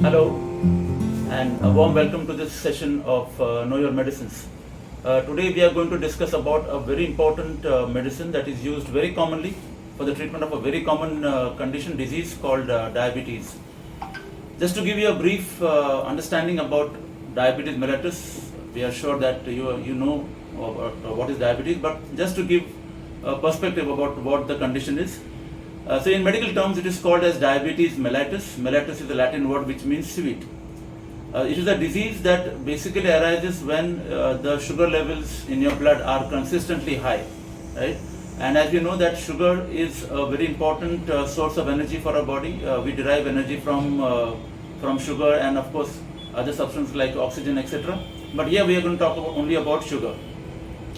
Hello and a warm welcome to this session of Know Your Medicines. Today we are going to discuss about a very important medicine that is used very commonly for the treatment of a very common disease called diabetes. Just to give you a brief understanding about diabetes mellitus, we are sure that you know what is diabetes, but just to give a perspective about what the condition is. So in medical terms, it is called as diabetes mellitus. Mellitus is a Latin word which means sweet. It is a disease that basically arises when the sugar levels in your blood are consistently high, right? And as you know that sugar is a very important source of energy for our body. We derive energy from sugar and of course other substances like oxygen, etc. But here we are going to talk only about sugar.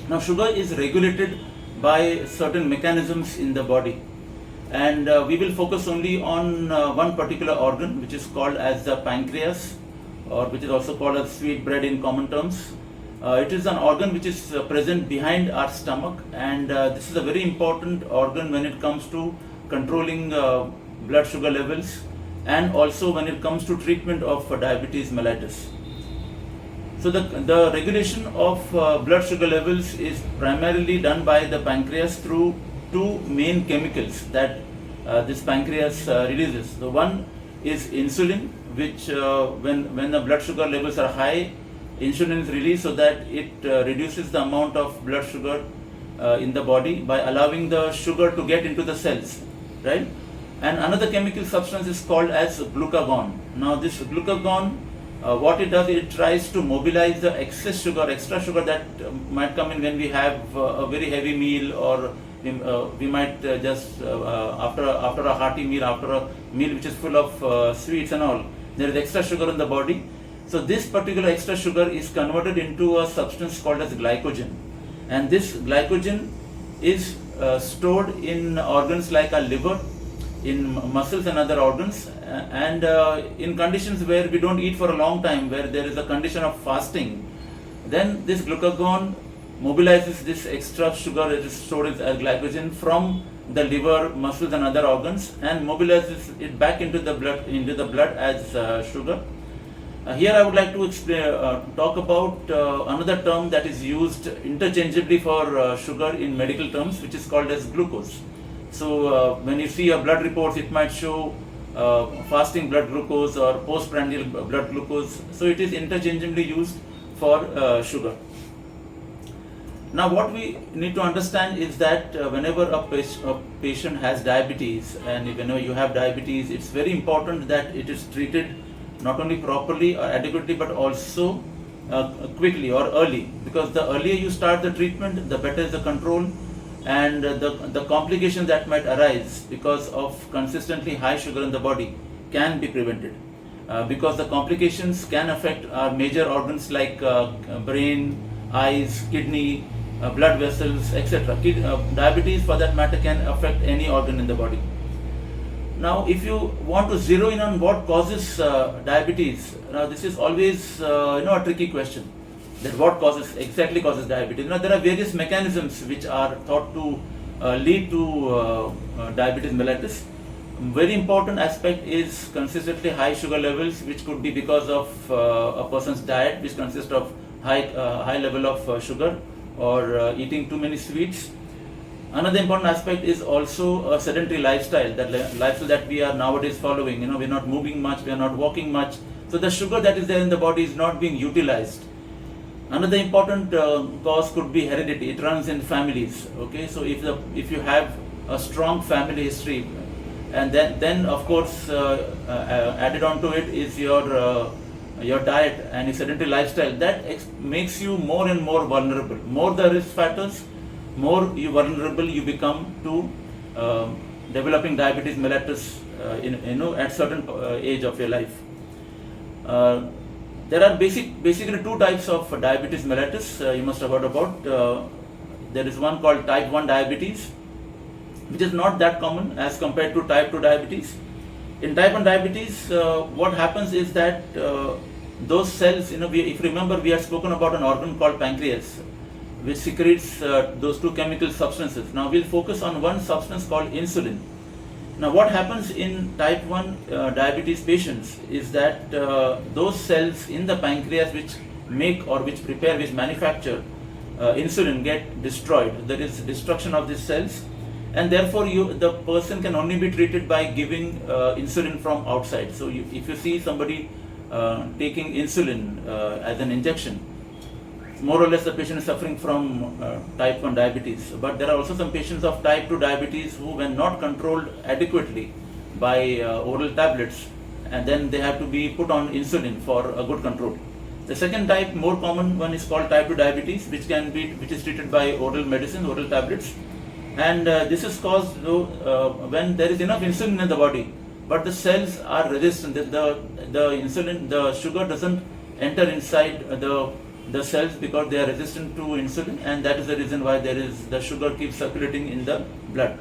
Now sugar is regulated by certain mechanisms in the body. And we will focus only on one particular organ which is called as the pancreas, or which is also called as sweet bread in common terms. It is an organ which is present behind our stomach, and this is a very important organ when it comes to controlling blood sugar levels and also when it comes to treatment of diabetes mellitus. So the regulation of blood sugar levels is primarily done by the pancreas through two main chemicals that this pancreas releases. The one is insulin, which when the blood sugar levels are high, insulin is released so that it reduces the amount of blood sugar in the body by allowing the sugar to get into the cells, right? And another chemical substance is called as glucagon. Now this glucagon, what it does, it tries to mobilize the excess sugar, extra sugar that might come in when we have a very heavy meal, or we might just after a hearty meal, after a meal which is full of sweets and all, there is extra sugar in the body. So this particular extra sugar is converted into a substance called as glycogen, and this glycogen is stored in organs like our liver, in muscles and other organs, and in conditions where we don't eat for a long time, where there is a condition of fasting, then this glucagon mobilizes this extra sugar that is stored as glycogen from the liver, muscles and other organs, and mobilizes it back into the blood as sugar. Here I would like to talk about another term that is used interchangeably for sugar in medical terms, which is called as glucose. So when you see your blood reports, it might show fasting blood glucose or postprandial blood glucose. So it is interchangeably used for sugar. Now what we need to understand is that whenever a patient has diabetes, and whenever you have diabetes, it's very important that it is treated not only properly or adequately, but also quickly or early, because the earlier you start the treatment, the better is the control, and the complications that might arise because of consistently high sugar in the body can be prevented, because the complications can affect our major organs like brain, eyes, kidney, blood vessels, etc. Diabetes for that matter can affect any organ in the body. Now if you want to zero in on what causes diabetes, now this is always a tricky question, that what exactly causes diabetes. Now there are various mechanisms which are thought to lead to diabetes mellitus. Very important aspect is consistently high sugar levels, which could be because of a person's diet, which consists of high level of sugar, or eating too many sweets. Another important aspect is also a sedentary lifestyle, that we are nowadays following. We're not moving much, we are not walking much, so the sugar that is there in the body is not being utilized. Another important cause could be heredity. It runs in families. Okay, so if you have a strong family history, and then of course added on to it is your diet and your sedentary lifestyle, that makes you more and more vulnerable. More the risk factors, more vulnerable you become to developing diabetes mellitus at certain age of your life. There are basically two types of diabetes mellitus you must have heard about. There is one called type 1 diabetes, which is not that common as compared to type 2 diabetes. In type 1 diabetes, what happens is that those cells, if you remember, we had spoken about an organ called pancreas, which secretes those two chemical substances. Now we'll focus on one substance called insulin. Now, what happens in type 1 diabetes patients is that those cells in the pancreas which make or which prepare, which manufacture insulin get destroyed. There is destruction of these cells, and therefore the person can only be treated by giving insulin from outside. So if you see somebody taking insulin as an injection, more or less the patient is suffering from type 1 diabetes. But there are also some patients of type 2 diabetes who, when not controlled adequately by oral tablets, and then they have to be put on insulin for a good control. The second type, more common one, is called type 2 diabetes, which is treated by oral medicine, oral tablets. And this is caused when there is enough insulin in the body, but the cells are resistant. The insulin, the sugar doesn't enter inside the cells because they are resistant to insulin, and that is the reason why the sugar keeps circulating in the blood.